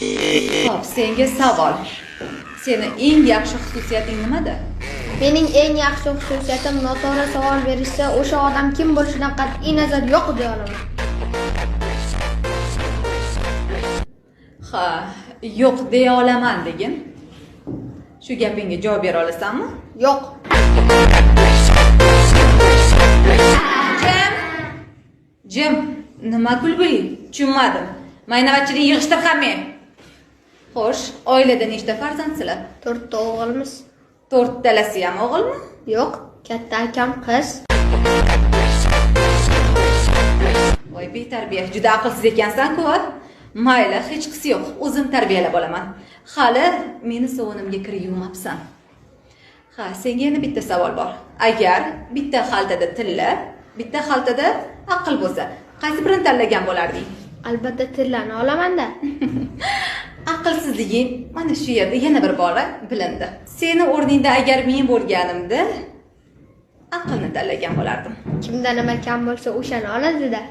Xo'p, senga savol. Seni eng yaxshi xususiyating nimada? Mening eng yaxshi xususiyatim noto'g'ri savol berishsa, o'sha odam kim bo'lishidan qat'iy nazar yo'q deya olaman. Ha, yo'q deya olaman degin. Shu gapingga javob bera olasanmi? Yo'q. Jim, nima kulguli? Tushunmadim. Maynavachchilik yig'ishtir hamma. Xo'sh, oilada nechta farzandsizlar? 4 ta o'g'ilmiz. 4 talasi ham o'g'ilmi? Yo'q, katta akam qiz. Voy betarbiya, juda aqlsiz ekansan-ku. Mayli, hech qisi yo'q. O'zim tarbiyalab olaman. Hali meni sovunimga kir yuvmabsan. Ha, senga yana bitta savol bor. Agar bitta xaltada tilla, bitta xaltada aql bo'lsa, qaysi birini tanlagan bo'larding? Albatta tillani olaman-da. Aqlsizliging mana shu yerda yana bir bora bilindi. Seni o'rningda agar men bo'lganimda aqlni tanlagan bo'lardim. Kimda nima kam bo'lsa, o'shani oladi-da.